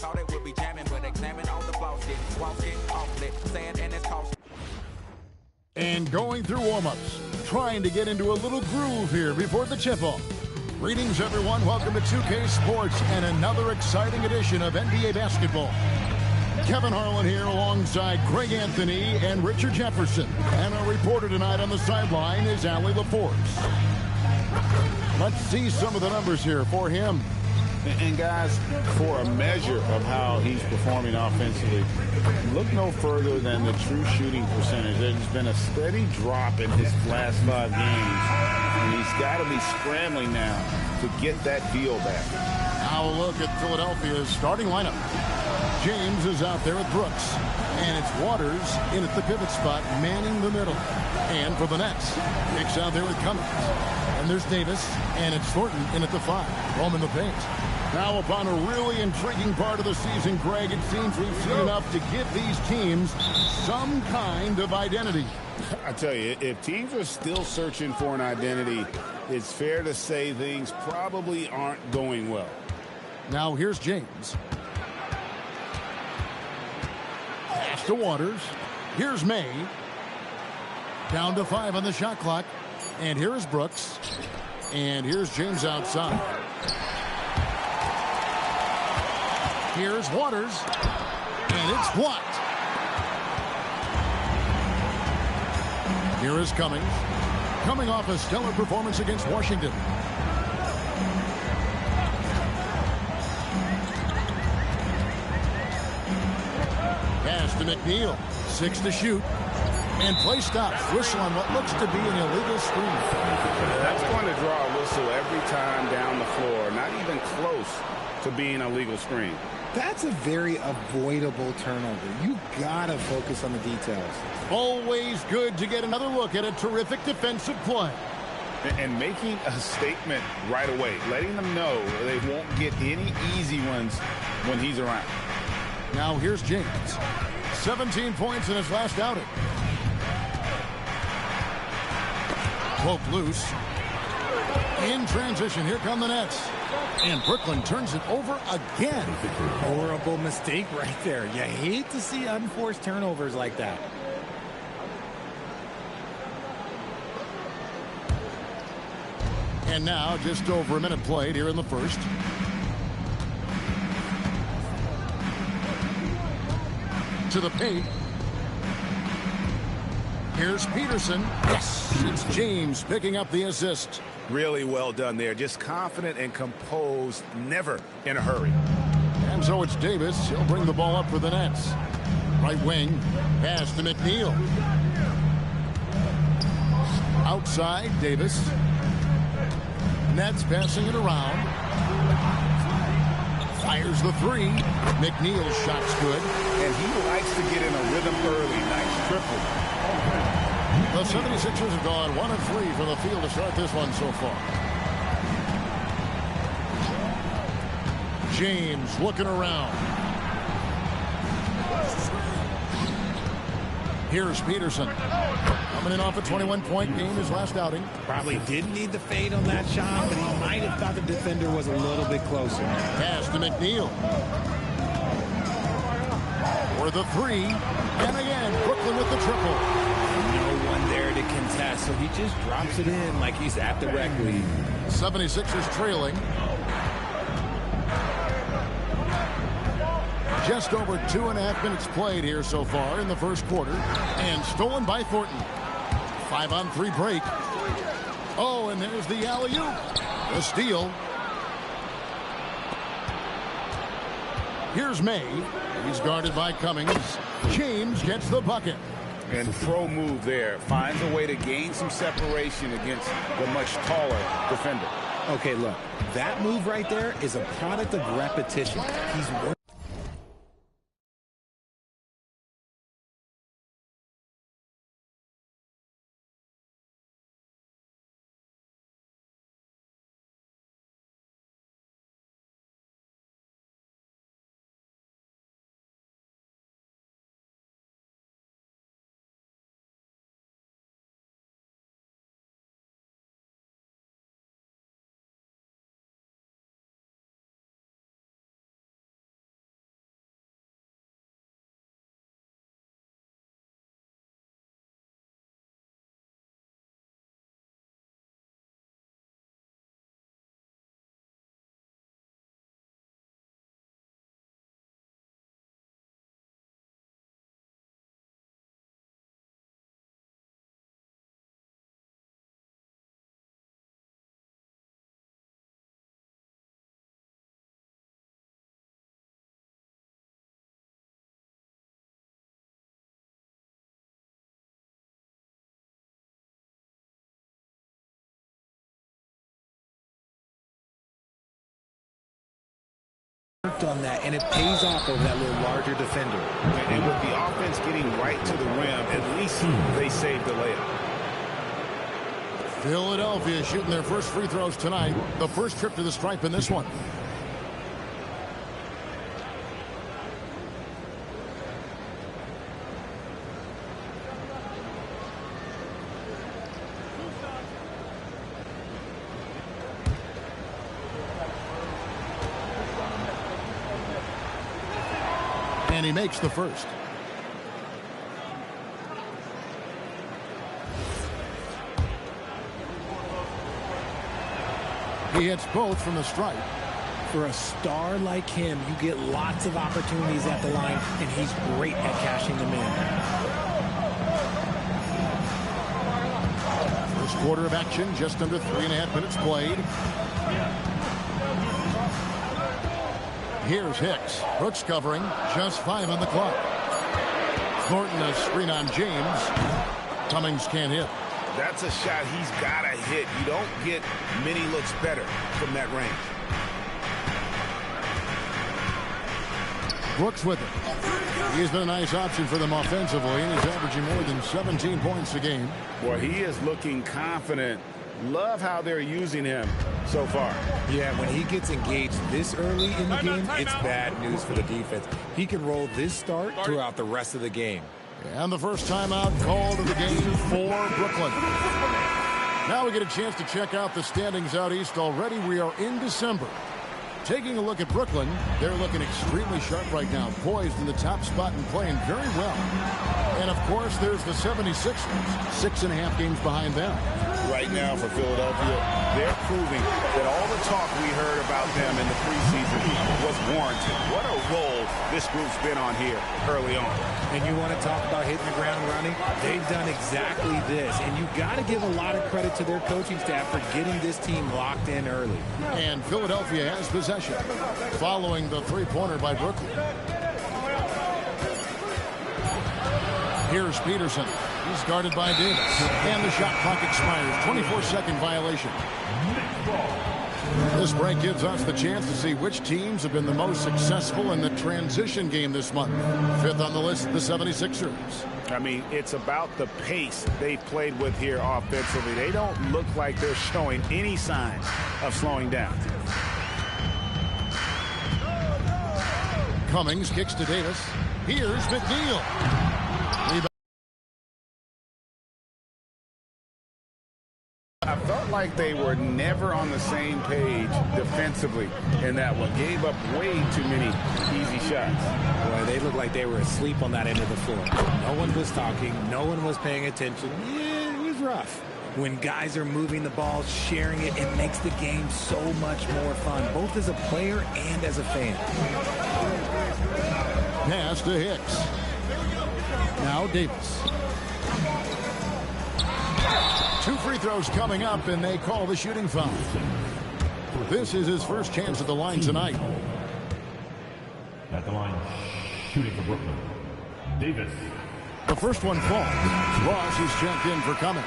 thought it would be jamming, but examine all the flaws. Walk it, off it, sad and it's cost. And going through warm-ups, trying to get into a little groove here before the tip-off. Greetings, everyone. Welcome to 2K Sports and another exciting edition of NBA basketball. Kevin Harlan here alongside Greg Anthony and Richard Jefferson. And our reporter tonight on the sideline is Allie LaForce. Let's see some of the numbers here for him. And guys, for a measure of how he's performing offensively, look no further than the true shooting percentage. There's been a steady drop in his last 5 games, and he's got to be scrambling now to get that deal back. Now a look at Philadelphia's starting lineup. James is out there with Brooks, and it's Waters in at the pivot spot, manning the middle. And for the Nets, Nick's out there with Cummings. And there's Davis, and it's Thornton in at the 5, roaming the paint. Now upon a really intriguing part of the season, Greg, it seems we've seen enough to give these teams some kind of identity. I tell you, if teams are still searching for an identity, it's fair to say things probably aren't going well. Now here's James. Pass to Waters. Here's May. Down to 5 on the shot clock. And here is Brooks. And here's James outside. Here's Waters. And it's blocked. Here is Cummings. Coming off a stellar performance against Washington. Pass to McNeil. 6 to shoot. And play stops. Whistle on what looks to be an illegal screen. That's going to draw a whistle every time down the floor. Not even close to being a legal screen. That's a very avoidable turnover. You gotta focus on the details. Always good to get another look at a terrific defensive play. And making a statement right away, letting them know they won't get any easy ones when he's around. Now here's James. 17 points in his last outing. Poke loose. In transition, here come the Nets. And Brooklyn turns it over again. Horrible mistake right there. You hate to see unforced turnovers like that. And now just over a minute played here in the first. To the paint. Here's Peterson. Yes, it's James picking up the assist. Really well done there. Just confident and composed, never in a hurry. And so it's Davis. He'll bring the ball up for the Nets. Right wing, pass to McNeil. Outside, Davis. Nets passing it around. Fires the 3. McNeil's shot's good. And he likes to get in a rhythm early. Nice triple. The 76ers have gone 1 of 3 from the field to start this one so far. James looking around. Here's Peterson. Coming in off a 21-point game his last outing. Probably didn't need the fade on that shot, but he might have thought the defender was a little bit closer. Pass to McNeil. For the 3. And again, Brooklyn with the triple. No one there to contest, so he just drops it in like he's at the rec league. 76ers trailing. Just over 2.5 minutes played here so far in the first quarter. And stolen by Thornton. 5-on-3 break. Oh, and there's the alley-oop. The steal. Here's May. He's guarded by Cummings. James gets the bucket. And pro move there. Finds a way to gain some separation against the much taller defender. Okay, look. That move right there is a product of repetition. He's worked on that, and it pays off over that little larger defender. And with the offense getting right to the rim, at least they saved the layup. Philadelphia shooting their first free throws tonight. The first trip to the stripe in this one. And he makes the first. He hits both from the stripe. For a star like him, you get lots of opportunities at the line, and he's great at cashing them in. First quarter of action, just under 3.5 minutes played. Here's Hicks. Brooks covering. Just 5 on the clock. Thornton a screen on James. Cummings can't hit. That's a shot he's got to hit. You don't get many looks better from that range. Brooks with it. He's been a nice option for them offensively, and he's averaging more than 17 points a game. Well, he is looking confident. Love how they're using him so far. Yeah, when he gets engaged this early in the game, it's bad news for the defense. He can roll this start throughout the rest of the game. And the first timeout called of the game for Brooklyn. Now we get a chance to check out the standings out east. Already we are in December. Taking a look at Brooklyn, they're looking extremely sharp right now, poised in the top spot and playing very well. And of course, there's the 76ers, 6.5 games behind them. Right now for Philadelphia, they're proving that all the talk we heard about them in the preseason was warranted. What a role this group's been on here early on. And you want to talk about hitting the ground running? They've done exactly this. And you got to give a lot of credit to their coaching staff for getting this team locked in early. And Philadelphia has possession following the three-pointer by Brooklyn. Here's Peterson. He's guarded by Davis. And the shot clock expires. 24-second violation. This break gives us the chance to see which teams have been the most successful in the transition game this month. Fifth on the list, the 76ers. I mean, it's about the pace they've played with here offensively. They don't look like they're showing any signs of slowing down. Cummings kicks to Davis. Here's McNeil. I felt like they were never on the same page defensively in that one. Gave up way too many easy shots. Boy, they looked like they were asleep on that end of the floor. No one was talking. No one was paying attention. Yeah, it was rough. When guys are moving the ball, sharing it, it makes the game so much more fun, both as a player and as a fan. Pass to Hicks. Now Davis. 2 free throws coming up, and they call the shooting foul. This is his first chance at the line tonight. At the line, shooting for Brooklyn, Davis. The first one falls. Ross is checked in for Cummings.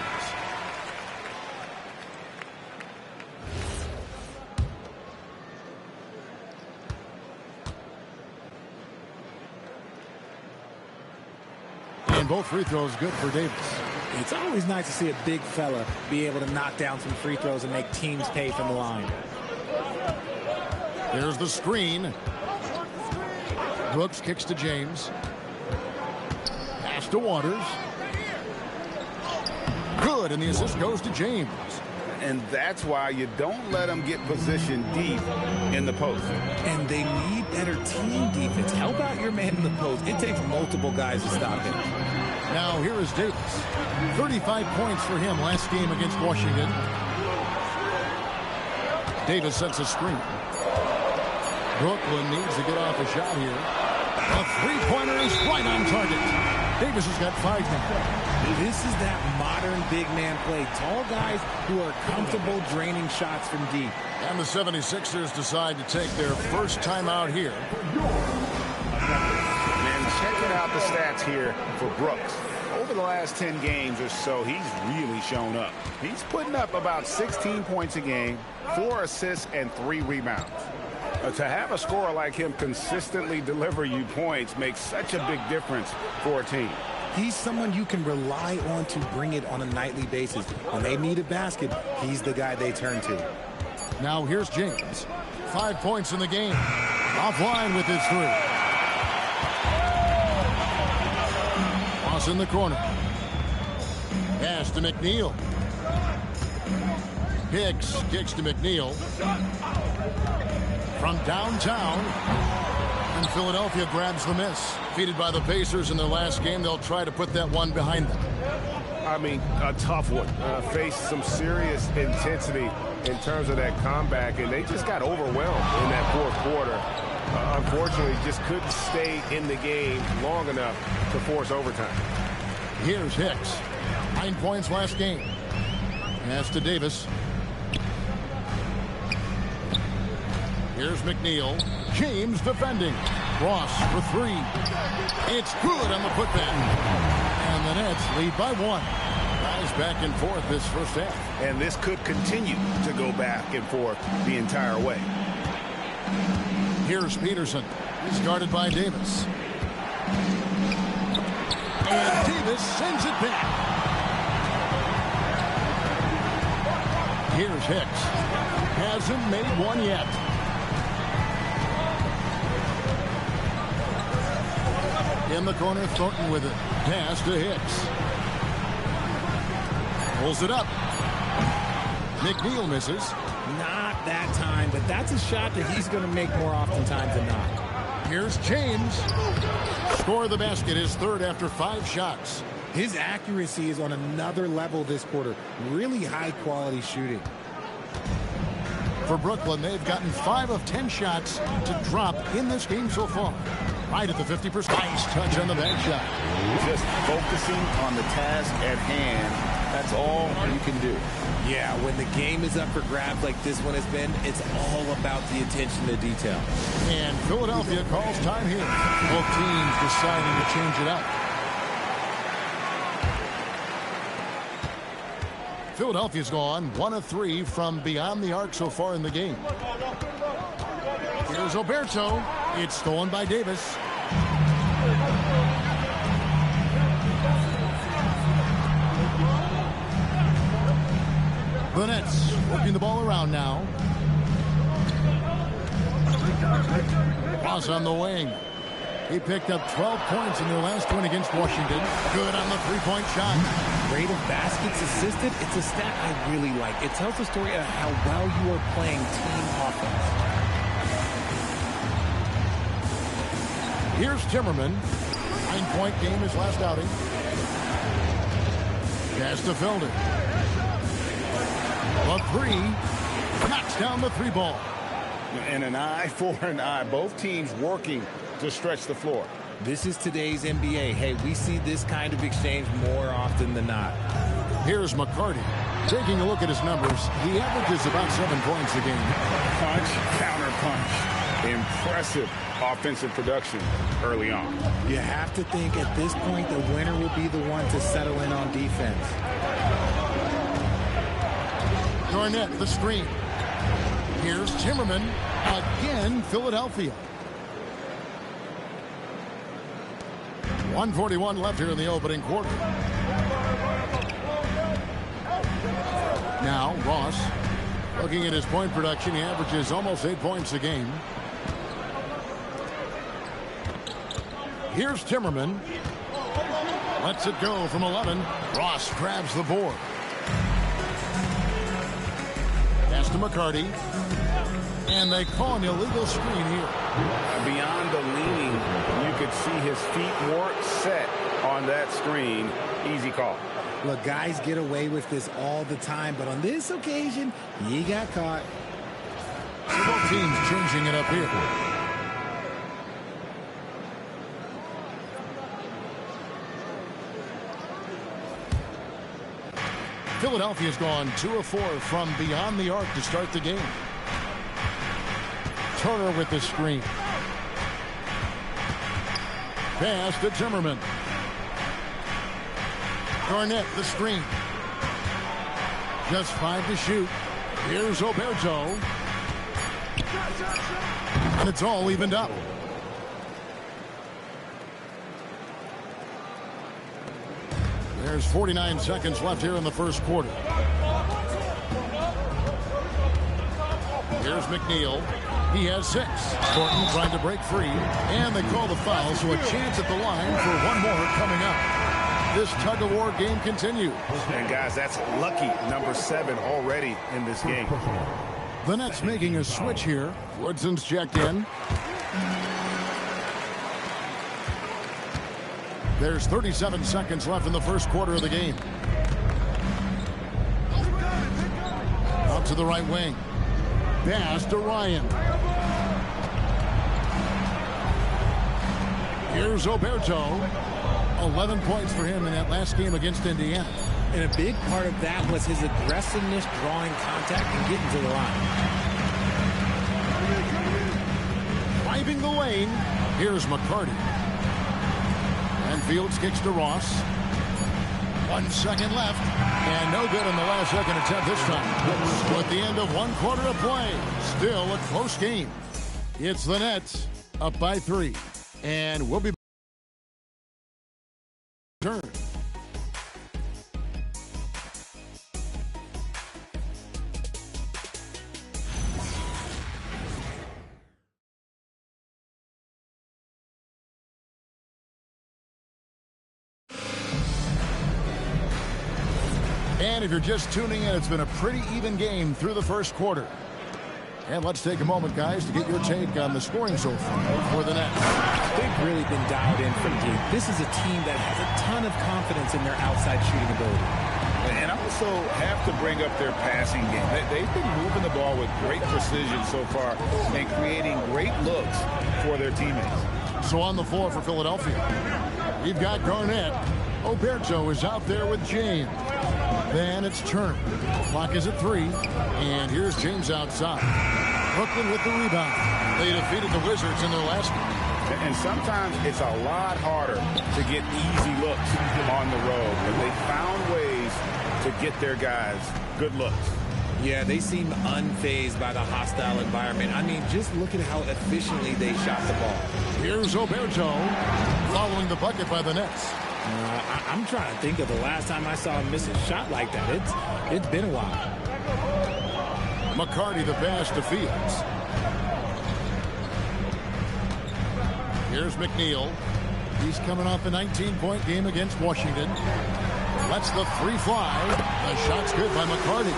And both free throws good for Davis. It's always nice to see a big fella be able to knock down some free throws and make teams pay from the line. There's the screen. Brooks kicks to James. Pass to Waters. Good, and the assist goes to James. And that's why you don't let them get positioned deep in the post. And they need better team defense. Help out your man in the post. It takes multiple guys to stop him. Now here is Davis. 35 points for him last game against Washington. Davis sets a screen. Brooklyn needs to get off a shot here. A three-pointer is right on target. Davis has got 5 now. This is that modern big man play. Tall guys who are comfortable draining shots from deep. And the 76ers decide to take their first timeout here. And checking out the stats here for Brooks. Over the last 10 games or so, he's really shown up. He's putting up about 16 points a game, 4 assists, and 3 rebounds. To have a scorer like him consistently deliver you points makes such a big difference for a team. He's someone you can rely on to bring it on a nightly basis. When they need a basket, he's the guy they turn to. Now here's James. 5 points in the game. Offline with his 3. Ross in the corner. Pass to McNeil. Hicks kicks to McNeil. From downtown. And Philadelphia grabs the miss. Defeated by the Pacers in their last game, they'll try to put that one behind them. I mean, a tough one. Faced some serious intensity in terms of that comeback, and they just got overwhelmed in that fourth quarter. Unfortunately, just couldn't stay in the game long enough to force overtime. Here's Hicks. 9 points last game. Pass to Davis. Here's McNeil. James defending. Ross for 3. It's good on the putback. And the Nets lead by 1. Guys back and forth this first half. And this could continue to go back and forth the entire way. Here's Peterson. He's guarded by Davis. And Davis sends it back. Here's Hicks. Hasn't made one yet. In the corner, Thornton with it. Pass to Hicks. Pulls it up. McNeil misses. Not that time, but that's a shot that he's going to make more oftentimes than not. Here's James. Score the basket, his 3rd after 5 shots. His accuracy is on another level this quarter. Really high-quality shooting. For Brooklyn, they've gotten 5 of 10 shots to drop in this game so far. Right at the 50%. Nice touch on the back shot. Just focusing on the task at hand. That's all you can do. Yeah, when the game is up for grabs like this one has been, it's all about the attention to detail. And Philadelphia calls time here. Both teams deciding to change it up. Philadelphia's gone 1 of 3 from beyond the arc so far in the game. Here's Oberto. It's stolen by Davis. The Nets working the ball around now. Ross on the wing. He picked up 12 points in their last win against Washington. Good on the 3-point shot. Rate of baskets assisted, it's a stat I really like. It tells the story of how well you are playing team offense. Here's Timmerman. 9-point game his last outing. Pass to Felder. A 3. Knocks down the 3 ball. And an eye for an eye. Both teams working to stretch the floor. This is today's NBA. Hey, we see this kind of exchange more often than not. Here's McCarty. Taking a look at his numbers, he averages about 7 points a game. Punch, counter punch. Impressive offensive production early on. You have to think at this point the winner will be the one to settle in on defense. Garnett, the screen. Here's Timmerman. Again, Philadelphia. 1:41 left here in the opening quarter. Now, Ross. Looking at his point production, he averages almost 8 points a game. Here's Timmerman. Lets it go from 11. Ross grabs the board. Pass to McCarty. And they call an illegal screen here. Beyond the leaning, you could see his feet weren't set on that screen. Easy call. Look, guys get away with this all the time, but on this occasion, he got caught. Both teams changing it up here. Philadelphia's gone 2 of 4 from beyond the arc to start the game. Turner with the screen. Pass to Timmerman. Garnett, the screen. Just 5 to shoot. Here's Oberto. And it's all evened up. There's 49 seconds left here in the first quarter. Here's McNeil. He has 6. Thornton trying to break free. And they call the foul, so a chance at the line for one more coming up. This tug-of-war game continues. And, guys, that's lucky number 7 already in this game. The Nets making a switch here. Woodson's checked in. There's 37 seconds left in the first quarter of the game. Out to the right wing. Pass to Ryan. Here's Oberto. 11 points for him in that last game against Indiana. And a big part of that was his aggressiveness, drawing contact and getting to the line. Driving the lane. Here's McCarty. And Fields kicks to Ross. 1 second left. And no good in the last second attempt this time. So at the end of 1 quarter of play, still a close game. It's the Nets up by 3. And we'll be turn. And if you're just tuning in, it's been a pretty even game through the first quarter. And let's take a moment, guys, to get your take on the scoring so far for the Nets. They've really been dialed in from deep. This is a team that has a ton of confidence in their outside shooting ability. And I also have to bring up their passing game. They've been moving the ball with great precision so far and creating great looks for their teammates. So on the floor for Philadelphia, we've got Garnett. Oberto is out there with James. Then it's Turner. Clock is at 3. And here's James outside. Brooklyn with the rebound. They defeated the Wizards in their last game. And sometimes it's a lot harder to get easy looks on the road. But they found ways to get their guys good looks. Yeah, they seem unfazed by the hostile environment. I mean, just look at how efficiently they shot the ball. Here's Oberto following the bucket by the Nets. I'm trying to think of the last time I saw him miss a shot like that. It's been a while. McCarty the pass to Fields. Here's McNeil. He's coming off a 19-point game against Washington. Lets the 3 fly. The shot's good by McCarty.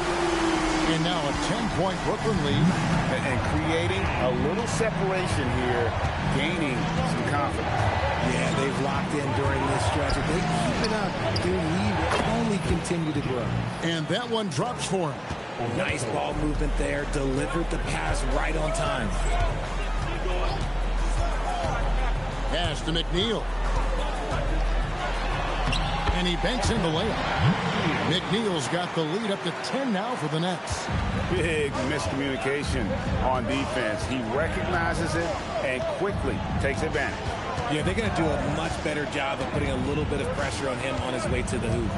And now a 10-point Brooklyn lead. And creating a little separation here, gaining some confidence. Yeah, they've locked in during this stretch. If they keep it up, their lead will only continue to grow. And that one drops for him. Nice ball movement there. Delivered the pass right on time. Pass to McNeil. And he banks in the layup. McNeil's got the lead up to 10 now for the Nets. Big miscommunication on defense. He recognizes it and quickly takes advantage. Yeah, they're going to do a much better job of putting a little bit of pressure on him on his way to the hoop.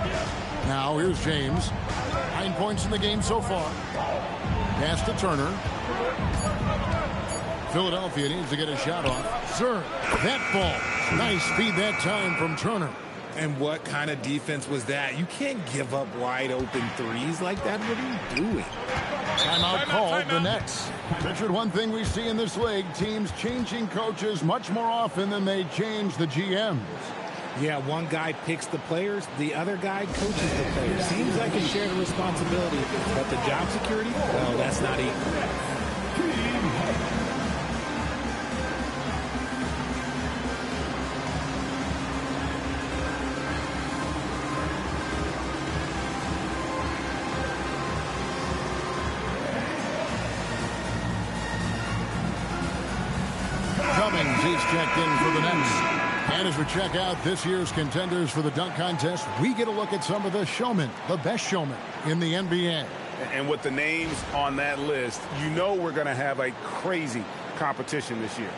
Now here's James. 9 points in the game so far. Pass to Turner. Philadelphia needs to get a shot off. Sir, that ball. Nice speed that time from Turner. And what kind of defense was that? You can't give up wide open threes like that. What are you doing? Timeout called the Nets. Richard, one thing we see in this league, teams changing coaches much more often than they change the GMs. Yeah, one guy picks the players, the other guy coaches the players. Seems like a shared responsibility, but the job security, well, that's not equal. Cummings, he's checked in for the Nets. And as we check out this year's contenders for the dunk contest, we get a look at some of the showmen, the best showmen in the NBA. And with the names on that list, you know we're going to have a crazy competition this year.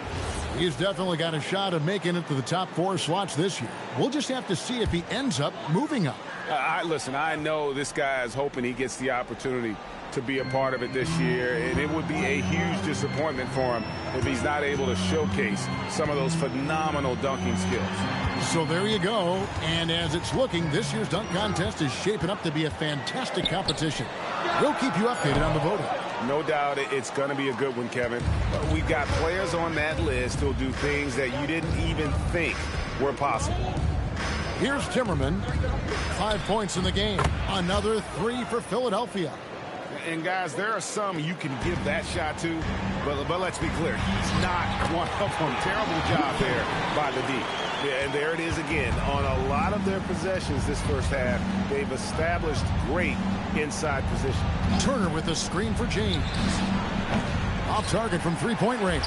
He's definitely got a shot of making it to the top 4 slots this year. We'll just have to see if he ends up moving up. Listen, I know this guy is hoping he gets the opportunity to be a part of it this year, and it would be a huge disappointment for him if he's not able to showcase some of those phenomenal dunking skills. So there you go. And as it's looking, this year's dunk contest is shaping up to be a fantastic competition. We'll keep you updated on the voting. No doubt it's going to be a good one, Kevin. We've got players on that list who'll do things that you didn't even think were possible. Here's Timmerman. 5 points in the game. Another 3 for Philadelphia. And, guys, there are some you can give that shot to, but let's be clear. He's not one of them. Terrible job there by the D. Yeah, and there it is again. On a lot of their possessions this first half, they've established great inside position. Turner with a screen for James. Off target from three-point range.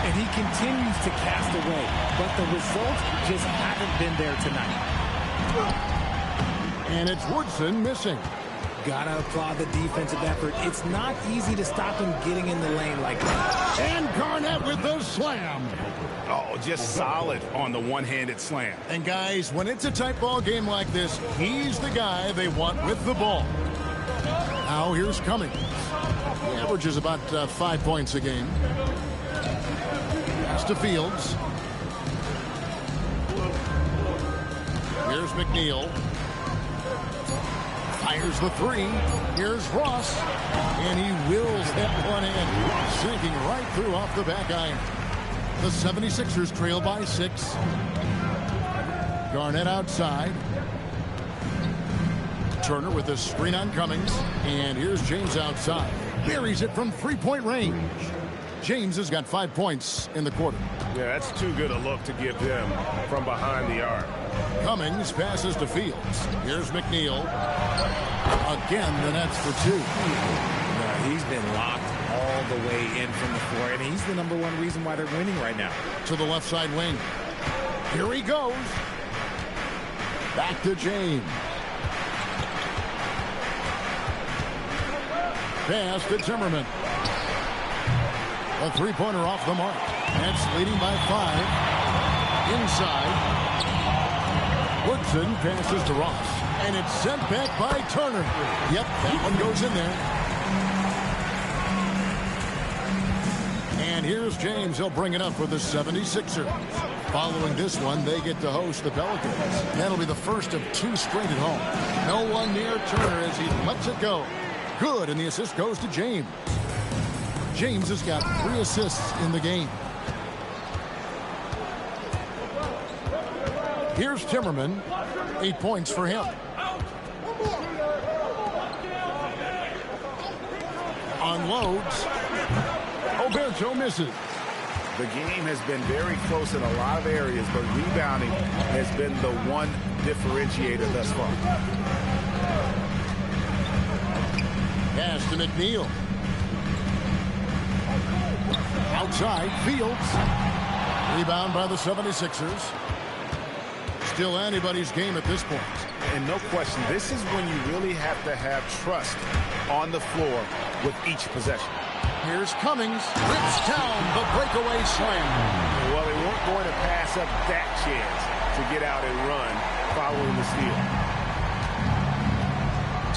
And he continues to cast away, but the results just haven't been there tonight. And it's Woodson missing. Gotta applaud the defensive effort. It's not easy to stop him getting in the lane like that. And Garnett with the slam. Oh, just solid on the one-handed slam. And guys, when it's a tight ball game like this, he's the guy they want with the ball. Now here's Cummings. He averages about 5 points a game. Pass to Fields. Here's McNeil. Fires the 3. Here's Ross. And he wills that one in. Sinking right through off the back iron. The 76ers trail by 6. Garnett outside. Turner with a screen on Cummings. And here's James outside. Buries it from three-point range. James has got 5 points in the quarter. Yeah, that's too good a look to give them from behind the arc. Cummings passes to Fields. Here's McNeil. Again, the Nets for 2. He's been locked all the way in from the floor, and he's the #1 reason why they're winning right now. To the left side wing. Here he goes. Back to James. Pass to Timmerman. A three-pointer off the mark. Nets leading by 5. Inside. Woodson passes to Ross. And it's sent back by Turner. Yep, that one goes in there. And here's James. He'll bring it up for the 76ers. Following this one, they get to host the Pelicans. That'll be the first of 2 straight at home. No one near Turner as he lets it go. Good, and the assist goes to James. James has got 3 assists in the game. Here's Timmerman. 8 points for him. Unloads. Oberto misses. The game has been very close in a lot of areas, but rebounding has been the one differentiator thus far. Pass to McNeil. Outside, Fields. Rebound by the 76ers. Still anybody's game at this point. And no question, this is when you really have to have trust on the floor with each possession. Here's Cummings. Rips down the breakaway slam. Well, they weren't going to pass up that chance to get out and run following the steal.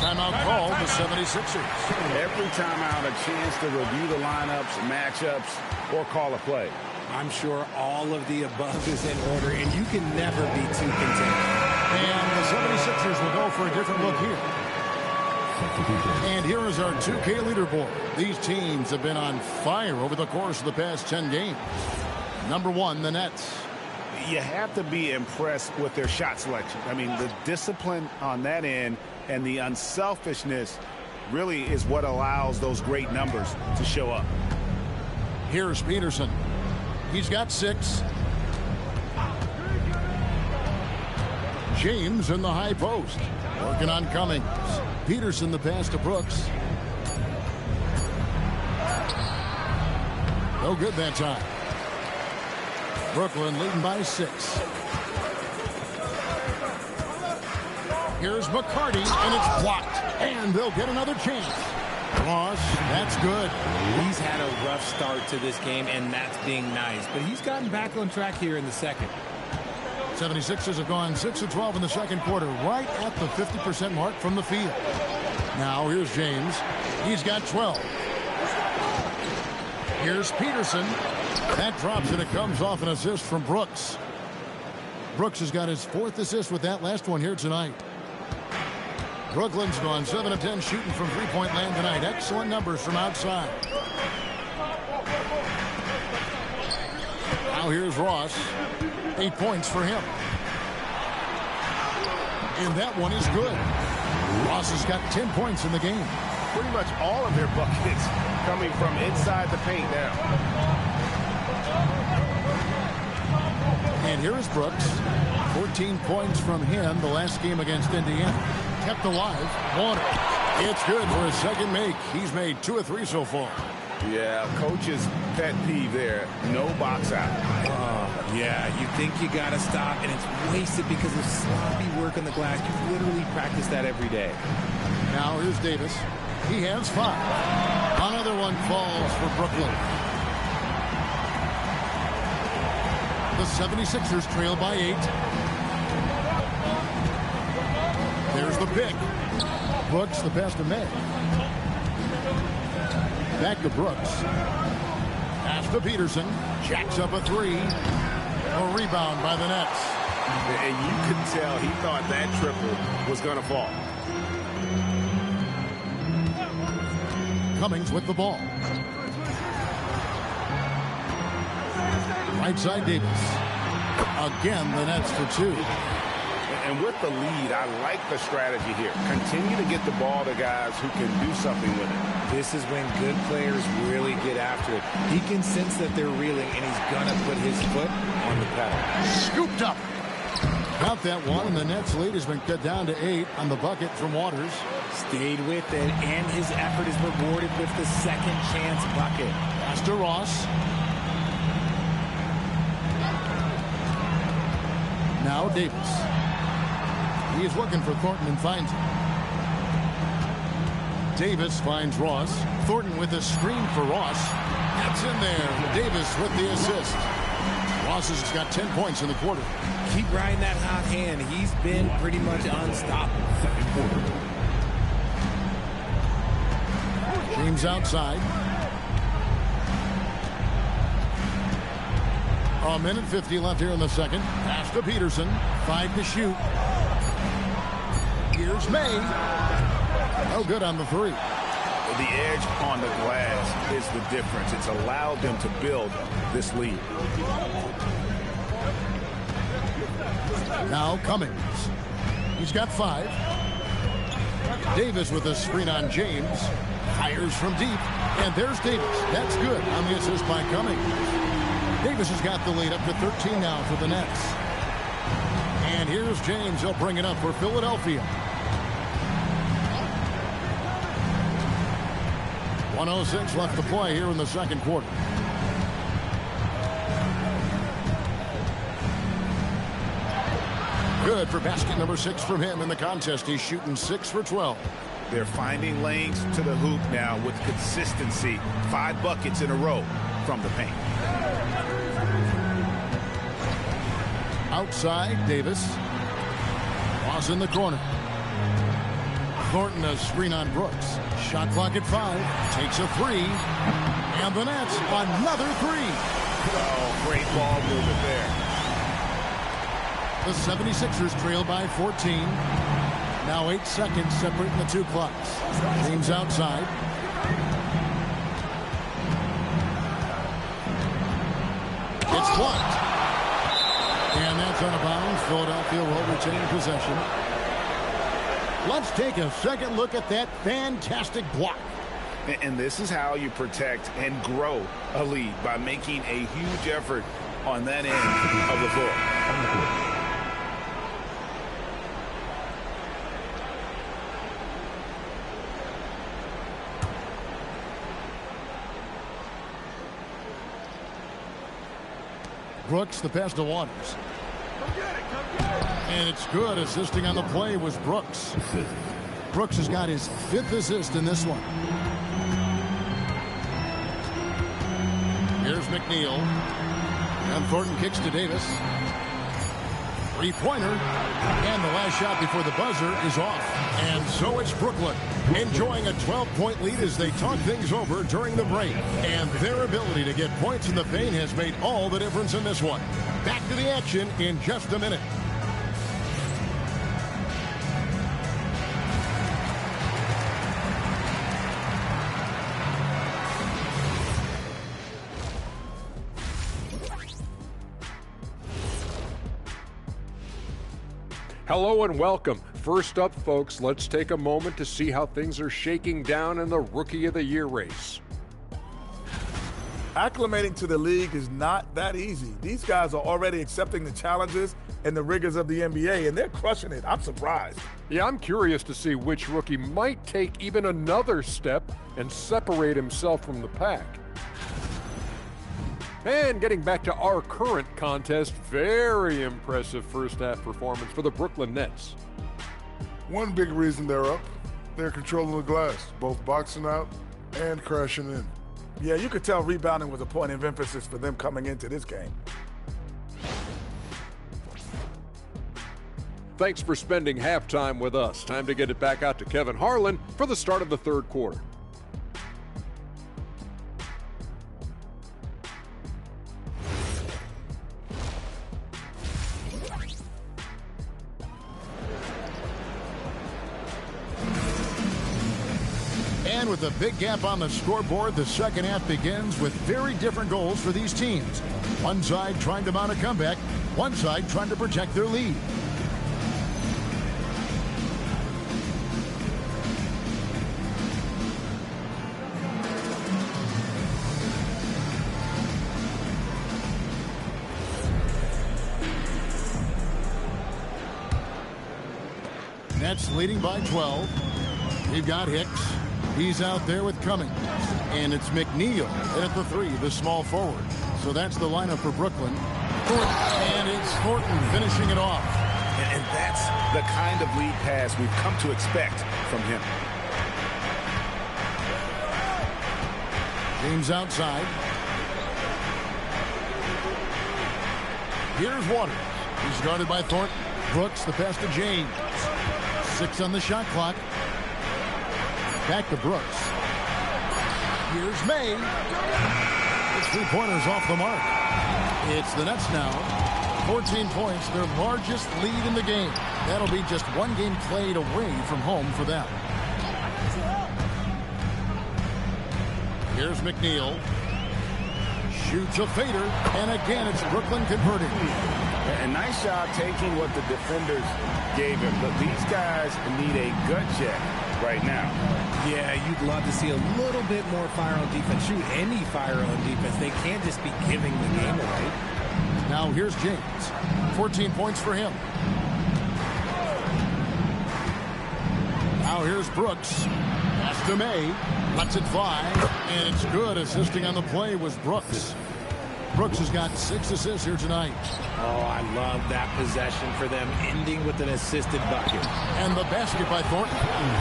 Timeout called the 76ers. Every timeout, a chance to review the lineups, matchups, or call a play. I'm sure all of the above is in order, and you can never be too content. And the 76ers will go for a different look here. And here is our 2K leaderboard. These teams have been on fire over the course of the past 10 games. #1, the Nets. You have to be impressed with their shot selection. I mean, the discipline on that end and the unselfishness really is what allows those great numbers to show up. Here's Peterson. He's got 6. James in the high post. Working on Cummings. Peterson the pass to Brooks. No good that time. Brooklyn leading by 6. Here's McCarty, and it's blocked. And they'll get another chance. Ross, that's good. He's had a rough start to this game, and that's being nice. But he's gotten back on track here in the second. 76ers have gone 6 of 12 in the second quarter, right at the 50% mark from the field. Now here's James. He's got 12. Here's Peterson. That drops and it comes off an assist from Brooks. Brooks has got his 4th assist with that last one here tonight. Brooklyn's gone 7 of 10 shooting from three-point land tonight. Excellent numbers from outside. Now here's Ross. 8 points for him. And that one is good. Ross has got 10 points in the game. Pretty much all of their buckets coming from inside the paint now. And here is Brooks. 14 points from him the last game against Indiana. Kept alive. Warner. It's good for his second make. He's made 2 of 3 so far. Yeah, coach's pet peeve there. No box out. Yeah, you think you got to stop, and it's wasted because of sloppy work on the glass. You literally practice that every day. Now here's Davis. He has 5. Another one falls for Brooklyn. The 76ers trail by 8. There's the pick. Brooks, the pass to May. Back to Brooks. Pass to Peterson. Jacks up a 3. A rebound by the Nets. And you could tell he thought that triple was going to fall. Cummings with the ball. Right side Davis. Again, the Nets for 2. And with the lead, I like the strategy here. Continue to get the ball to guys who can do something with it. This is when good players really get after it. He can sense that they're reeling, and he's going to put his foot on the pedal. Scooped up. Got that one, and the Nets lead has been cut down to 8 on the bucket from Waters. Stayed with it, and his effort is rewarded with the second chance bucket. Pass to Ross. Now Davis. He is looking for Thornton and finds him. Davis finds Ross. Thornton with a screen for Ross. That's in there. Davis with the assist. Ross has got 10 points in the quarter. Keep riding that hot hand. He's been pretty much unstoppable. Second quarter. James outside. A minute 50 left here in the second. Pass to Peterson. 5 to shoot. Here's May. No good on the 3. The edge on the glass is the difference. It's allowed them to build this lead. Now Cummings. He's got 5. Davis with a screen on James. Fires from deep. And there's Davis. That's good on the assist by Cummings. Davis has got the lead up to 13 now for the Nets. And here's James. He'll bring it up for Philadelphia. 1:06 left to play here in the second quarter. Good for basket number 6 from him in the contest. He's shooting 6 for 12. They're finding lanes to the hoop now with consistency. 5 buckets in a row from the paint. Outside, Davis. Ross in the corner. Thornton a screen on Brooks. Shot clock at 5. Takes a 3. And the Nets another 3. Oh, great ball movement there. The 76ers trail by 14. Now 8 seconds separating the 2 clocks. James outside. It's blocked. And that's out of bounds. Philadelphia will retain possession. Let's take a second look at that fantastic block. And this is how you protect and grow a lead, by making a huge effort on that end of the floor. Brooks, the pass to Waters. And it's good. Assisting on the play was Brooks. Brooks has got his 5th assist in this one. Here's McNeil. And Thornton kicks to Davis. Three-pointer. And the last shot before the buzzer is off. And so it's Brooklyn enjoying a 12-point lead as they talk things over during the break. And their ability to get points in the paint has made all the difference in this one. Back to the action in just a minute. Hello and welcome. First up, folks, let's take a moment to see how things are shaking down in the Rookie of the Year race. Acclimating to the league is not that easy. These guys are already accepting the challenges and the rigors of the NBA, and they're crushing it. I'm surprised. Yeah, I'm curious to see which rookie might take even another step and separate himself from the pack. And getting back to our current contest, very impressive first-half performance for the Brooklyn Nets. One big reason they're up, they're controlling the glass, both boxing out and crashing in. Yeah, you could tell rebounding was a point of emphasis for them coming into this game. Thanks for spending halftime with us. Time to get it back out to Kevin Harlan for the start of the third quarter. And with a big gap on the scoreboard, the second half begins with very different goals for these teams. One side trying to mount a comeback, one side trying to protect their lead. Nets leading by 12. We've got Hicks. He's out there with Cummings. And it's McNeil at the three, the small forward. So that's the lineup for Brooklyn. And it's Thornton finishing it off. And that's the kind of lead pass we've come to expect from him. James outside. Here's Waters. He's guarded by Thornton. Brooks, the pass to James. 6 on the shot clock. Back to Brooks. Here's May. It's 3-pointers off the mark. It's the Nets now. 14 points, their largest lead in the game. That'll be just one game played away from home for them. Here's McNeil. Shoots a fader, and again it's Brooklyn converting. A nice job taking what the defenders gave him, but these guys need a gut check right now. Yeah, you'd love to see a little bit more fire on defense. Shoot, any fire on defense. They can't just be giving the game away. Now here's James. 14 points for him. Now here's Brooks. Pass to May. Lets it fly. And it's good. Assisting on the play was Brooks. Brooks has got 6 assists here tonight. Oh, I love that possession for them, ending with an assisted bucket. And the basket by Thornton.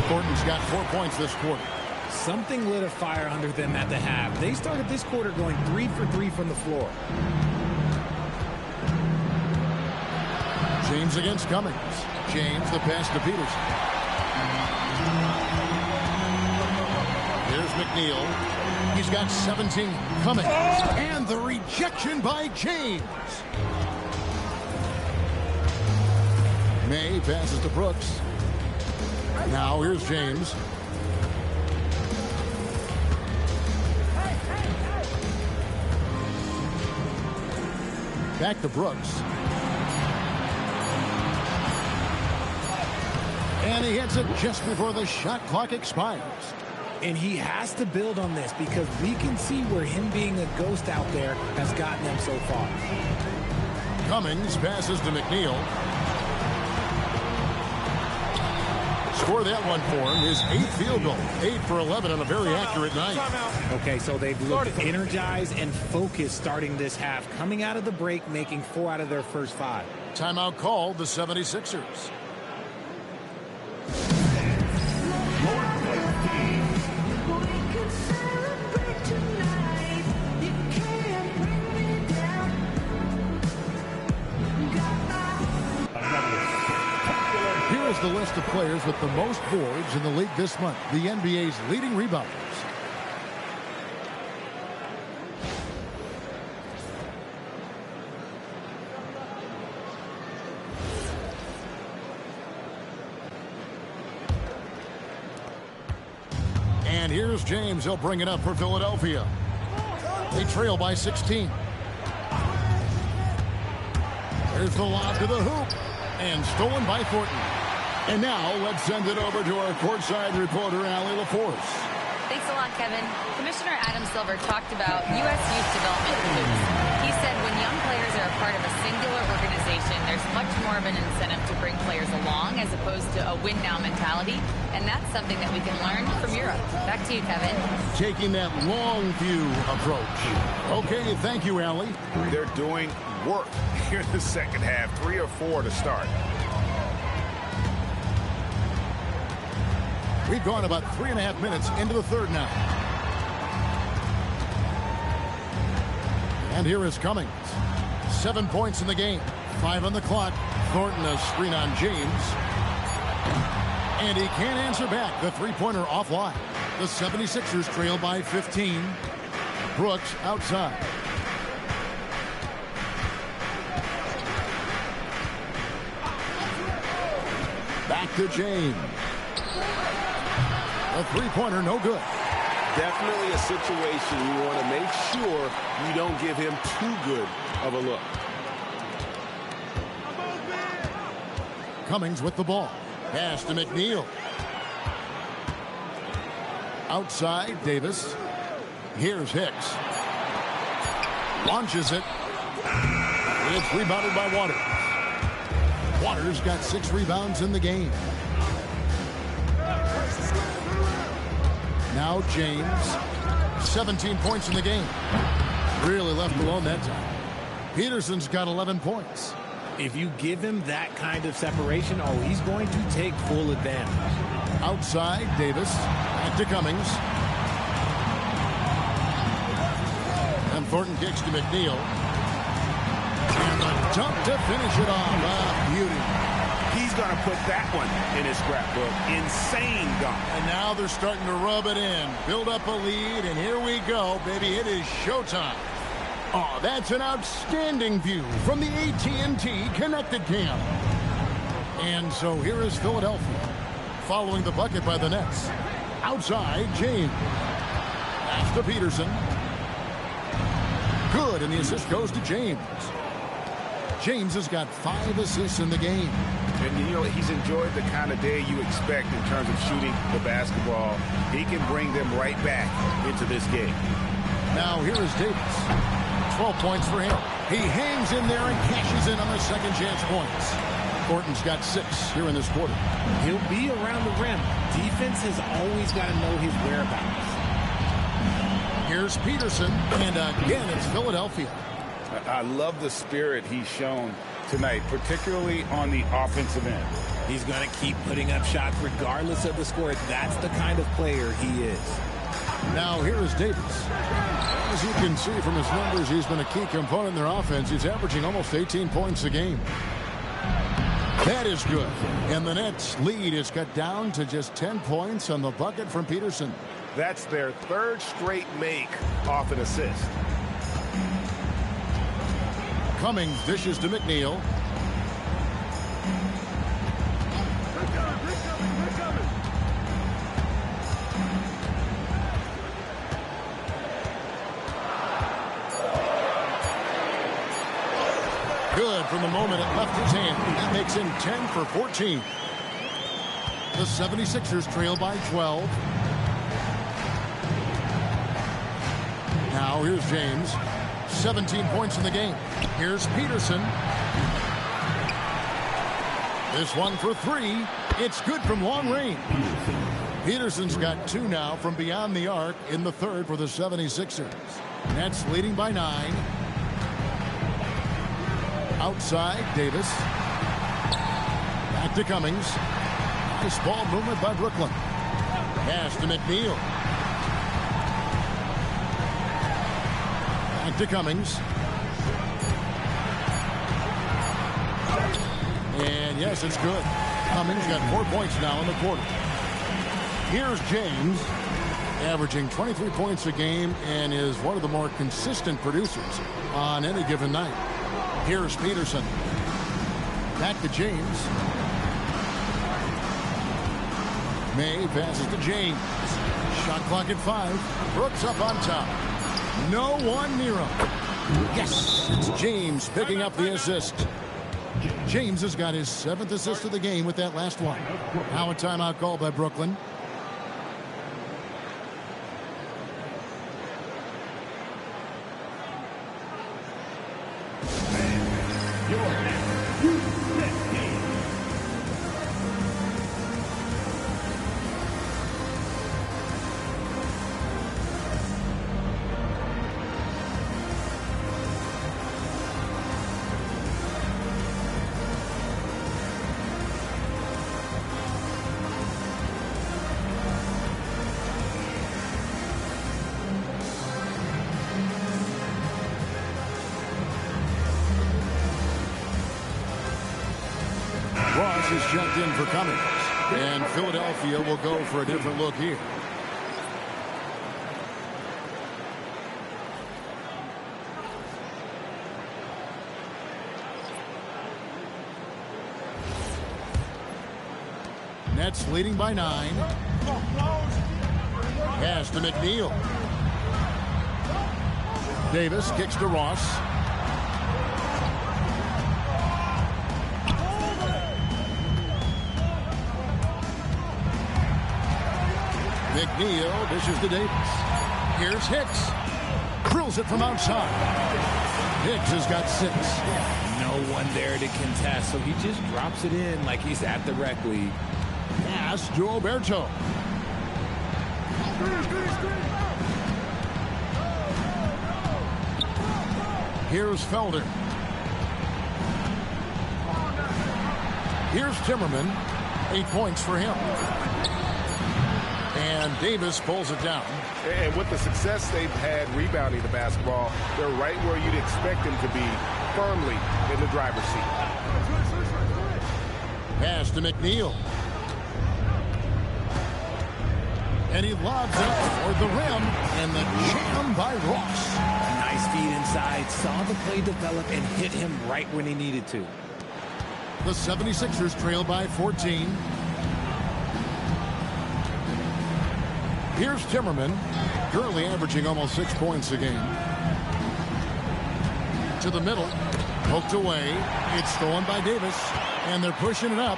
Thornton's got 4 points this quarter. Something lit a fire under them at the half. They started this quarter going 3 for 3 from the floor. James against Cummings. James, the pass to Peterson. Here's McNeil. He's got 17. Cummings. And the rejection by James. May passes to Brooks. Now here's James. Back to Brooks. And he hits it just before the shot clock expires. And he has to build on this because we can see where him being a ghost out there has gotten them so far. Cummings passes to McNeil. Score that one for him. His 8th field goal. 8 for 11 on a very accurate night. Okay, so they've looked energized and focused starting this half. Coming out of the break, making 4 out of their first 5. Timeout called the 76ers. the list of players with the most boards in the league this month. The NBA's leading rebounders. And here's James. He'll bring it up for Philadelphia. They trail by 16. There's the lob to the hoop. And stolen by Thornton. And now let's send it over to our courtside reporter, Allie LaForce. Thanks a lot, Kevin. Commissioner Adam Silver talked about U.S. youth development hoops. He said when young players are a part of a singular organization, there's much more of an incentive to bring players along as opposed to a win-now mentality. And that's something that we can learn from Europe. Back to you, Kevin. Taking that long view approach. Okay, thank you, Allie. They're doing work here in the second half. 3 or 4 to start. We've gone about 3.5 minutes into the third now. And here is Cummings. 7 points in the game. 5 on the clock. Thornton a screen on James. And he can't answer back. The three-pointer offline. The 76ers trail by 15. Brooks outside. Back to James. A three-pointer, no good. Definitely a situation you want to make sure you don't give him too good of a look. Cummings with the ball. Pass to McNeil. Outside, Davis. Here's Hicks. Launches it. It's rebounded by Waters. Waters got 6 rebounds in the game. Now James. 17 points in the game. Really left alone that time. Peterson's got 11 points. If you give him that kind of separation, oh, he's going to take full advantage. Outside, Davis. Back to Cummings. And Thornton kicks to McNeil. And the dunk to finish it off. Ah, beauty. He's going to put that one in his scrapbook. Insane dunk. And now they're starting to rub it in. Build up a lead, and here we go, baby. It is showtime. Oh, that's an outstanding view from the AT&T Connected Cam. And so here is Philadelphia following the bucket by the Nets. Outside, James. Pass to Peterson. Good, and the assist goes to James. James has got 5 assists in the game. And, you know, he's enjoyed the kind of day you expect in terms of shooting the basketball. He can bring them right back into this game. Now here is Davis. 12 points for him. He hangs in there and cashes in on the second chance points. Thornton's got 6 here in this quarter. He'll be around the rim. Defense has always got to know his whereabouts. Here's Peterson, and again it's Philadelphia. I love the spirit he's shown tonight, particularly on the offensive end. He's going to keep putting up shots regardless of the score. That's the kind of player he is. Now here is Davis. As you can see from his numbers, he's been a key component in their offense. He's averaging almost 18 points a game. That is good. And the Nets' lead is cut down to just 10 points on the bucket from Peterson. That's their 3rd straight make off an assist. Cummings dishes to McNeil. Good from the moment it left his hand. That makes him 10 for 14. The 76ers trail by 12. Now here's James. 17 points in the game. Here's Peterson. This one for 3. It's good from long range. Peterson's got 2 now from beyond the arc in the third for the 76ers. Nets leading by 9. Outside, Davis. Back to Cummings. Nice ball movement by Brooklyn. Pass to McNeil. Back to Cummings. And yes, it's good. Cummings got 4 points now in the quarter. Here's James, averaging 23 points a game and is one of the more consistent producers on any given night. Here's Peterson. Back to James. May passes to James. Shot clock at 5. Brooks up on top. No one near him. Yes, it's James picking up the assist. James has got his 7th assist of the game with that last one. Now a timeout called by Brooklyn. Ross is checked in for Cummings, and Philadelphia will go for a different look here. Nets leading by 9. Pass to McNeil. Davis kicks to Ross. McNeil dishes to Davis. Here's Hicks. Drills it from outside. Hicks has got 6. No one there to contest, so he just drops it in like he's at the rec league. Pass to Oberto. Here's Felder. Here's Timmerman. 8 points for him. And Davis pulls it down. And with the success they've had rebounding the basketball, they're right where you'd expect them to be, firmly in the driver's seat. Pass to McNeil. And he lobs it toward the rim, and the jam by Ross. Nice feed inside, saw the play develop, and hit him right when he needed to. The 76ers trail by 14. Here's Timmerman, currently averaging almost 6 points a game. To the middle, poked away. It's stolen by Davis, and they're pushing it up.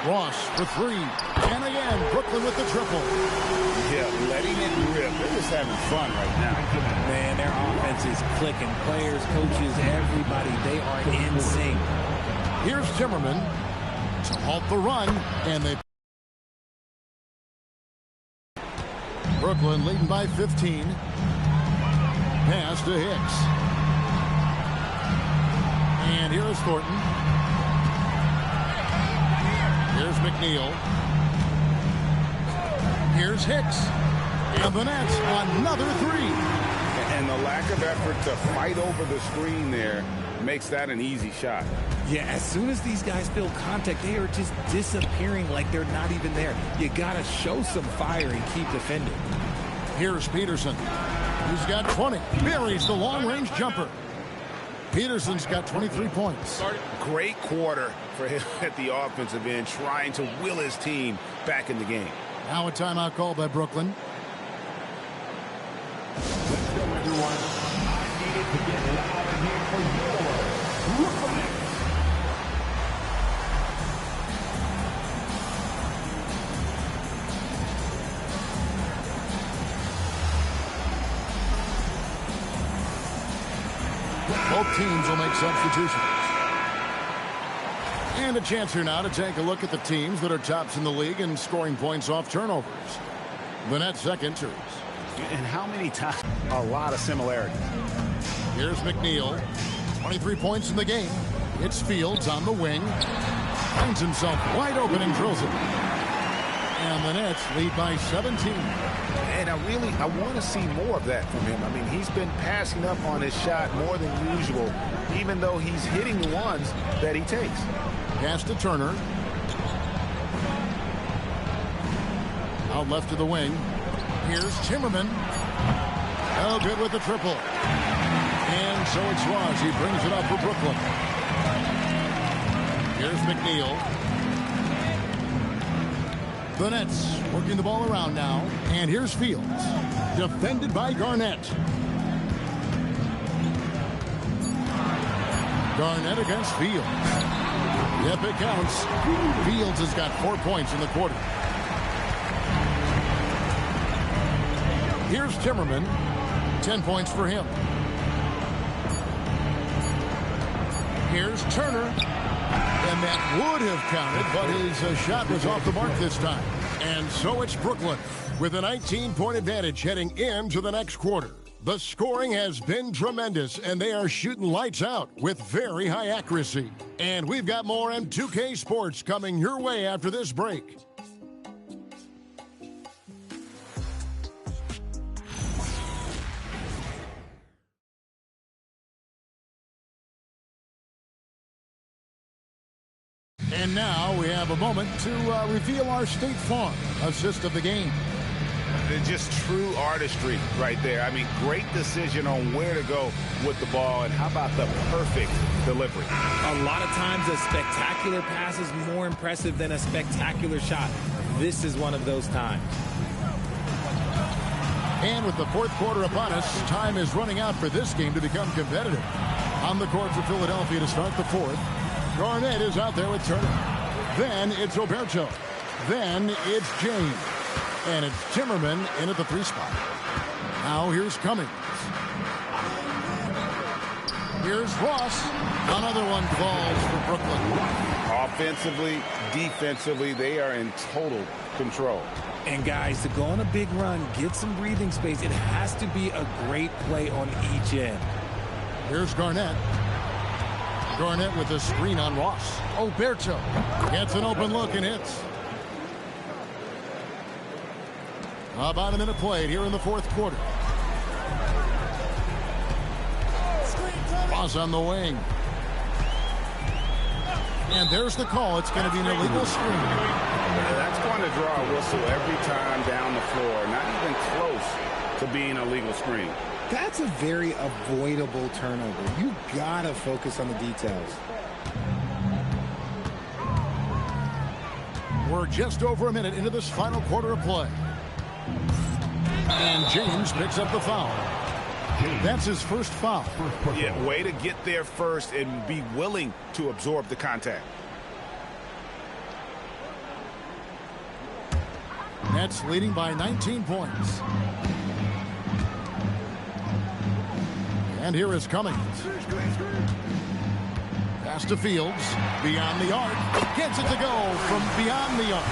Ross for 3, and again, Brooklyn with the triple. Yeah, letting it rip. They're just having fun right now. Man, their offense is clicking. Players, coaches, everybody, they are in sync. Here's Timmerman to halt the run, and they... Brooklyn leading by 15. Pass to Hicks. And here's Thornton. Here's McNeil. Here's Hicks. And the Nets, another 3. And the lack of effort to fight over the screen there makes that an easy shot. Yeah, as soon as these guys feel contact, they are just disappearing like they're not even there. You got to show some fire and keep defending. Here's Peterson. He's got 20. Buries the long-range jumper. Peterson's got 23 points. Great quarter for him at the offensive end, trying to will his team back in the game. Now a timeout called by Brooklyn. Let's go, everyone. I needed to get loud in here for your Brooklyn. Both teams will make substitutions. And a chance here now to take a look at the teams that are tops in the league in scoring points off turnovers. The Nets second series. And how many times? A lot of similarities. Here's McNeil. 23 points in the game. It's Fields on the wing. Finds himself wide open and drills it. And the Nets lead by 17. And I want to see more of that from him. I mean, he's been passing up on his shot more than usual, even though he's hitting the ones that he takes. Pass to Turner. Out left to the wing. Here's Timmerman. Oh, good with the triple. And so it's Ross. He brings it up for Brooklyn. Here's McNeil. The Nets working the ball around now. And here's Fields. Defended by Garnett. Garnett against Fields. Yep, it counts. Fields has got 4 points in the quarter. Here's Timmerman. 10 points for him. Here's Turner. And that would have counted, but his shot was off the mark this time. And so it's Brooklyn with a 19-point advantage heading into the next quarter. The scoring has been tremendous, and they are shooting lights out with very high accuracy. And we've got more M2K Sports coming your way after this break. And now we have a moment to reveal our State Farm assist of the game. Just true artistry right there. I mean, great decision on where to go with the ball, and how about the perfect delivery? A lot of times a spectacular pass is more impressive than a spectacular shot. This is one of those times. And with the fourth quarter upon us, time is running out for this game to become competitive. On the court for Philadelphia to start the fourth. Garnett is out there with Turner. Then it's Oberto. Then it's James. And it's Timmerman in at the 3 spot. Now here's Cummings. Here's Ross. Another one falls for Brooklyn. Offensively, defensively, they are in total control. And guys, to go on a big run, get some breathing space, it has to be a great play on each end. Here's Garnett. Garnett with a screen on Ross. Oberto gets an open look and hits. About a minute played here in the fourth quarter. Ross on the wing. And there's the call. It's going to be an illegal screen. That's going to draw a whistle every time down the floor. Not even close to being a legal screen. That's a very avoidable turnover. You got to focus on the details. We're just over a minute into this final quarter of play. And James picks up the foul. That's his first foul. Yeah, way to get there first and be willing to absorb the contact. Nets leading by 19 points. And here is Cummings. Pass to Fields. Beyond the arc. Gets it to go from beyond the arc.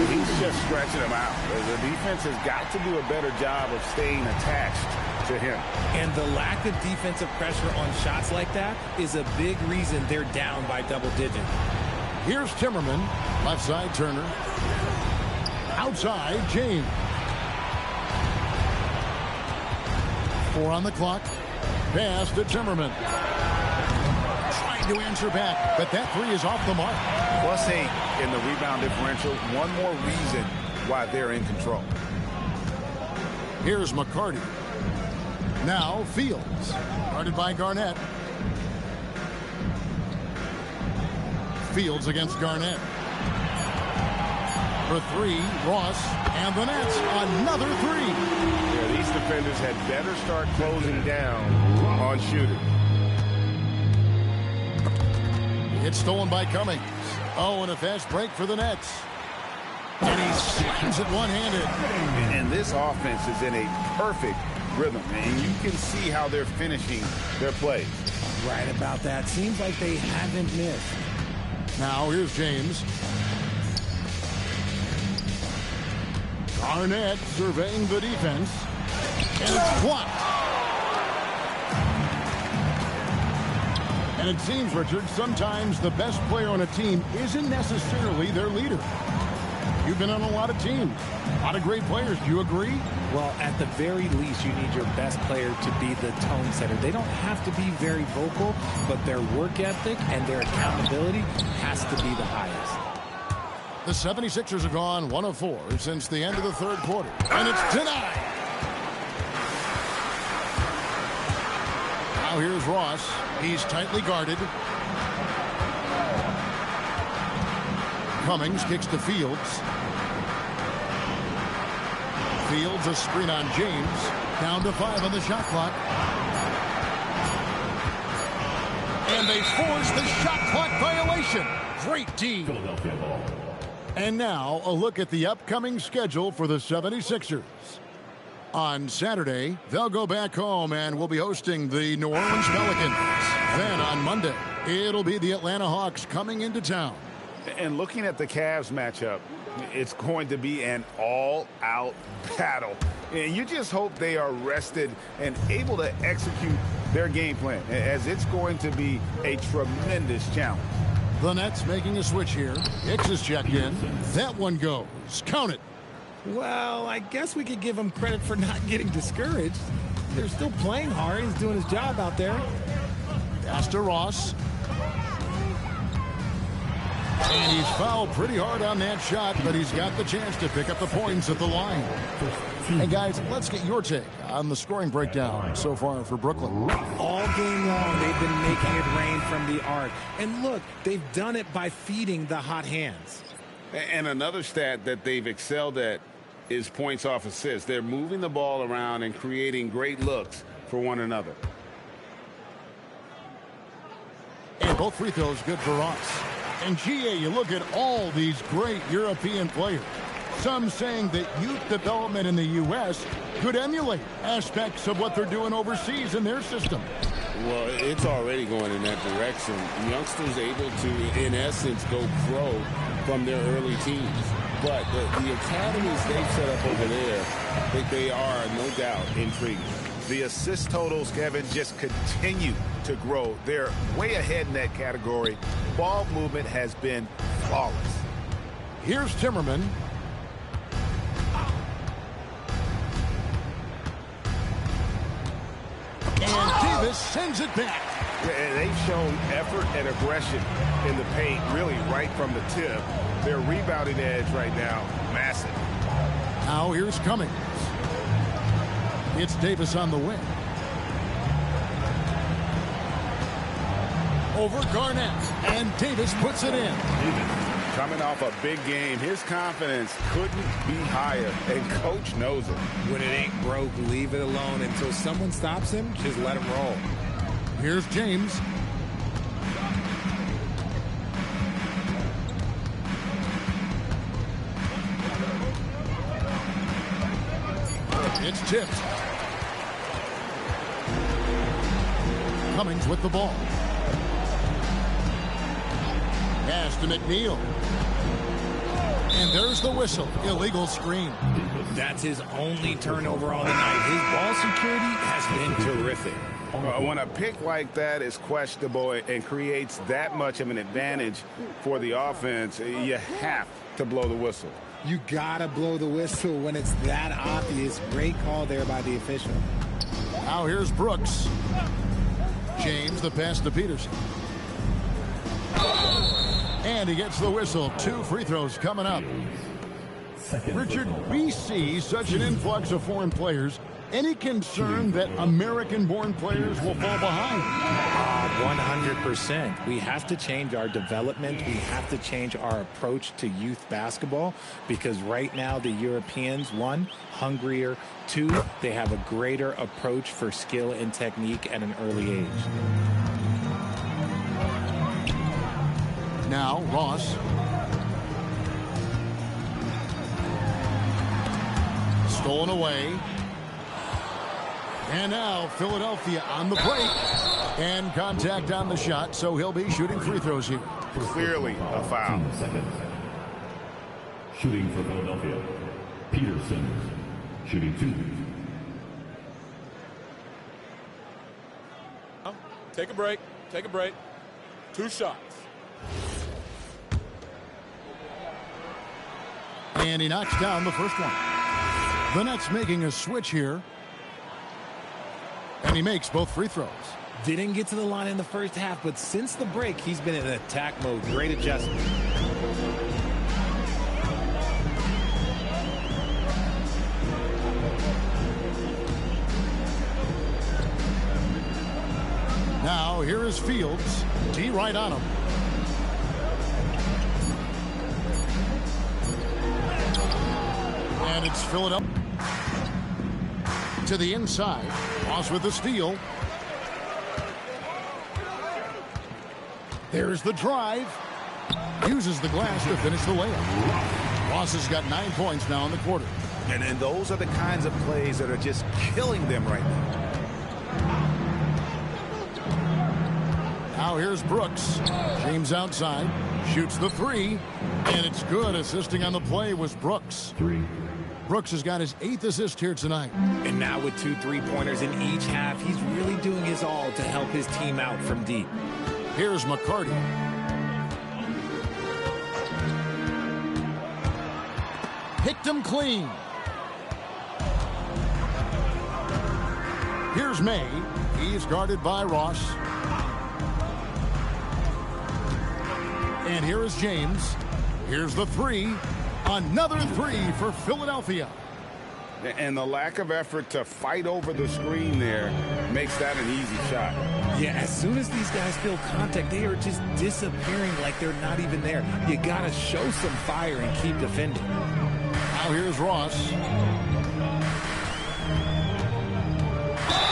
He's just stretching him out. The defense has got to do a better job of staying attached to him. And the lack of defensive pressure on shots like that is a big reason they're down by double digits. Here's Timmerman. Left side, Turner. Outside, James. 4 on the clock. Pass to Timmerman. Trying to answer back, but that 3 is off the mark. +8 in the rebound differential. One more reason why they're in control. Here's McCarty. Now Fields. Guarded by Garnett. Fields against Garnett. For 3, Ross. And the Nets, another 3. Yeah, these defenders had better start closing down on shooting. It's stolen by Cummings. Oh, and a fast break for the Nets. And he slams it one-handed. And this offense is in a perfect rhythm, and you can see how they're finishing their plays. Right about that. Seems like they haven't missed. Now here's James. Garnett surveying the defense. And it's blocked. And it seems, Richard, sometimes the best player on a team isn't necessarily their leader. You've been on a lot of teams, a lot of great players. Do you agree? Well, at the very least, you need your best player to be the tone setter. They don't have to be very vocal, but their work ethic and their accountability has to be the highest. The 76ers have gone 1 of 4 since the end of the third quarter, and it's denied. Now here's Ross. He's tightly guarded. Cummings kicks to Fields. Fields a screen on James. Down to 5 on the shot clock. And they force the shot clock violation. Great D. And now a look at the upcoming schedule for the 76ers. On Saturday, they'll go back home and will be hosting the New Orleans Pelicans. Then on Monday, it'll be the Atlanta Hawks coming into town. And looking at the Cavs matchup, it's going to be an all-out battle. And you just hope they are rested and able to execute their game plan, as it's going to be a tremendous challenge. The Nets making a switch here. Hicks is checked in. That one goes. Count it. Well, I guess we could give him credit for not getting discouraged. They're still playing hard. He's doing his job out there. Pass to Ross. And he's fouled pretty hard on that shot, but he's got the chance to pick up the points at the line. Hey, guys, let's get your take on the scoring breakdown so far for Brooklyn. All game long, they've been making it rain from the arc. And look, they've done it by feeding the hot hands. And another stat that they've excelled at is points off assists. They're moving the ball around and creating great looks for one another. And both free throws good for Ross. And GA, you look at all these great European players. Some saying that youth development in the U.S. could emulate aspects of what they're doing overseas in their system. Well, it's already going in that direction. Youngsters able to, in essence, go pro from their early teens. But the academies they've set up over there, they are, no doubt, intriguing. The assist totals, Kevin, just continue to grow. They're way ahead in that category. Ball movement has been flawless. Here's Timmerman. And Davis sends it back. And they've shown effort and aggression in the paint, really right from the tip. Their rebounding edge right now, massive. Now here's Cummings. It's Davis on the wing. Over Garnett. And Davis puts it in. Coming off a big game, his confidence couldn't be higher, and coach knows it. When it ain't broke, leave it alone until someone stops him. Just let him roll. Here's James. It's tipped. Cummings with the ball. Pass to McNeil. And there's the whistle. Illegal screen. That's his only turnover on the night. His ball security has been terrific. When a pick like that is questionable and creates that much of an advantage for the offense, you have to blow the whistle. You gotta blow the whistle when it's that obvious. Great call there by the official. Now here's Brooks. James, the pass to Peterson. And he gets the whistle. 2 free throws coming up. Richard, we see such an influx of foreign players. Any concern that American-born players will fall behind? 100%. We have to change our development. We have to change our approach to youth basketball because right now the Europeans, 1, hungrier, 2, they have a greater approach for skill and technique at an early age. Now, Ross. Stolen away. And now Philadelphia on the break. And contact on the shot, so he'll be shooting free throws here. Clearly a foul. Shooting for Philadelphia, Peterson. Shooting 2. Take a break. Take a break. 2 shots. And he knocks down the first one. The Nets making a switch here. And he makes both free throws. Didn't get to the line in the first half, but since the break, he's been in attack mode. Great adjustment. Now, here is Fields. D right on him. And it's Philadelphia. To the inside. Ross with the steal. There's the drive. Uses the glass to finish the layup. Ross has got 9 points now in the quarter. And those are the kinds of plays that are just killing them right now. Now here's Brooks. James outside. Shoots the three. And it's good. Assisting on the play was Brooks. Brooks has got his 8th assist here tonight. And now with 2 3-pointers in each half, he's really doing his all to help his team out from deep. Here's McCarty. Picked him clean. Here's May. He's guarded by Ross. And here is James. Here's the three. Another three for Philadelphia. And the lack of effort to fight over the screen there makes that an easy shot. Yeah, as soon as these guys feel contact, they are just disappearing like they're not even there. You got to show some fire and keep defending. Now here's Ross.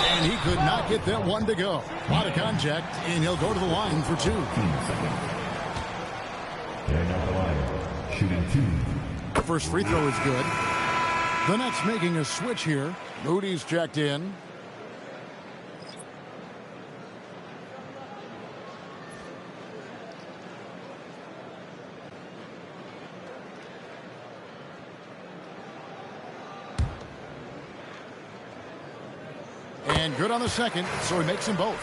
And he could not get that one to go. A lot of contact, and he'll go to the line for 2. And at the line, shooting 2. The first free throw is good. The Nets making a switch here. Moody's checked in. And good on the second, so he makes them both.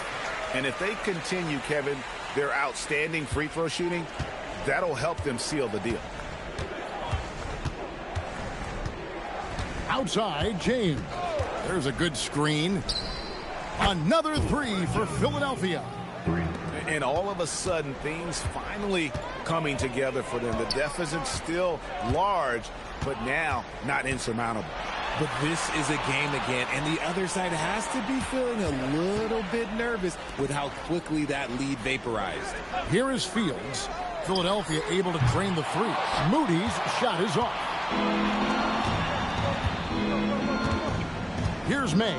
And if they continue, Kevin, their outstanding free throw shooting, that'll help them seal the deal. Outside, James. There's a good screen. Another three for Philadelphia. And all of a sudden, things finally coming together for them. The deficit's still large, but now not insurmountable. But this is a game again, and the other side has to be feeling a little bit nervous with how quickly that lead vaporized. Here is Fields. Philadelphia able to drain the three. Moody's shot is off. Here's May.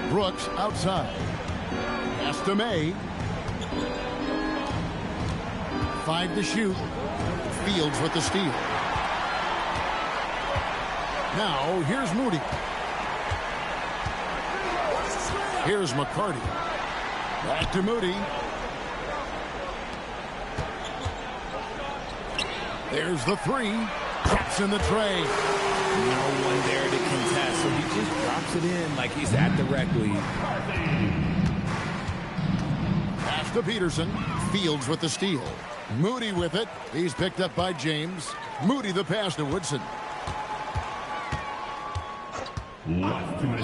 Brooks outside. Pass to May. 5 to shoot. Fields with the steal. Now, here's Moody. Here's McCarty. Back to Moody. There's the three. Drops in the tray. No one there to contest, so he just drops it in like he's at the rec league. Pass to Peterson. Fields with the steal. Moody with it. He's picked up by James. Moody the pass to Woodson.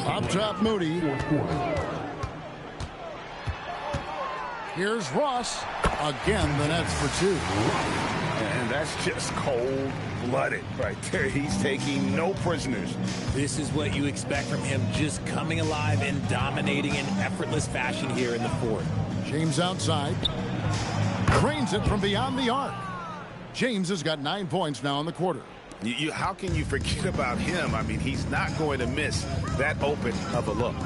Up top, Moody. Here's Ross. Again, the Nets for 2. And that's just cold-blooded right there. He's taking no prisoners. This is what you expect from him, just coming alive and dominating in effortless fashion here in the fourth. James outside. Drains it from beyond the arc. James has got 9 points now in the quarter. How can you forget about him? I mean, he's not going to miss that open of a look.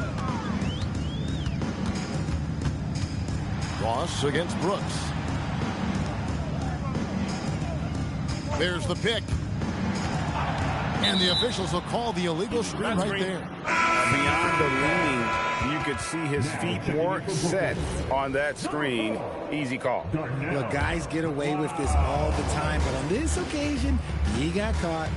Ross against Brooks. There's the pick. And the officials will call the illegal screen right there. Beyond the leaning, you could see his feet weren't set on that screen. Easy call. Look, guys get away with this all the time, but on this occasion, he got caught.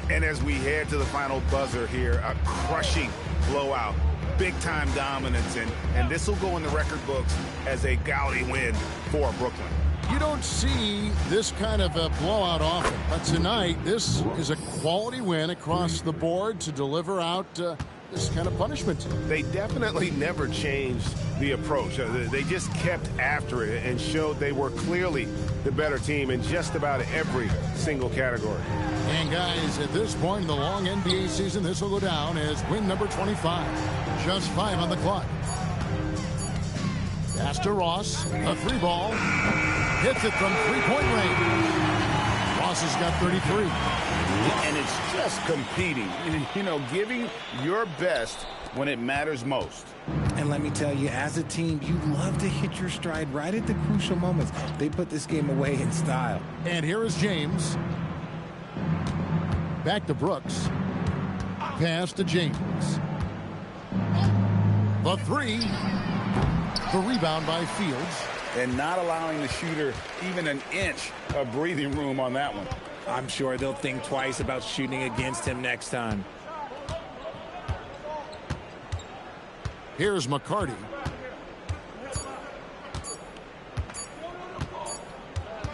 And as we head to the final buzzer here, a crushing blowout. Big-time dominance, and this will go in the record books as a gaudy win for Brooklyn. You don't see this kind of a blowout often, but tonight this is a quality win across the board to deliver out this kind of punishment. They definitely never changed the approach. They just kept after it and showed they were clearly the better team in just about every single category. And guys, at this point in the long NBA season, this will go down as win number 25. Just 5 on the clock. Pass to Ross, a 3 ball. Hits it from 3-point range. Ross has got 33. And it's just competing, you know, giving your best when it matters most. And let me tell you, as a team, you love to hit your stride right at the crucial moments. They put this game away in style. And here is James. Back to Brooks. Pass to James. The 3. The rebound by Fields. And not allowing the shooter even an inch of breathing room on that one. I'm sure they'll think twice about shooting against him next time. Here's McCarty.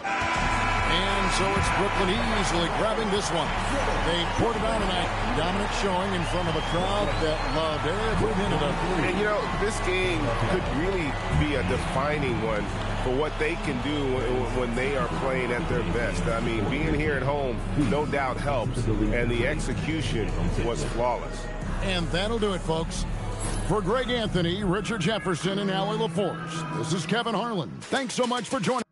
And so it's Brooklyn easily grabbing this one. They poured it on tonight. Dominant showing in front of a crowd that loved every minute of it. And, you know, this game could really be a defining one for what they can do when they are playing at their best. I mean, being here at home no doubt helps, and the execution was flawless. And that'll do it, folks. For Greg Anthony, Richard Jefferson, and Allie LaForce, this is Kevin Harlan. Thanks so much for joining.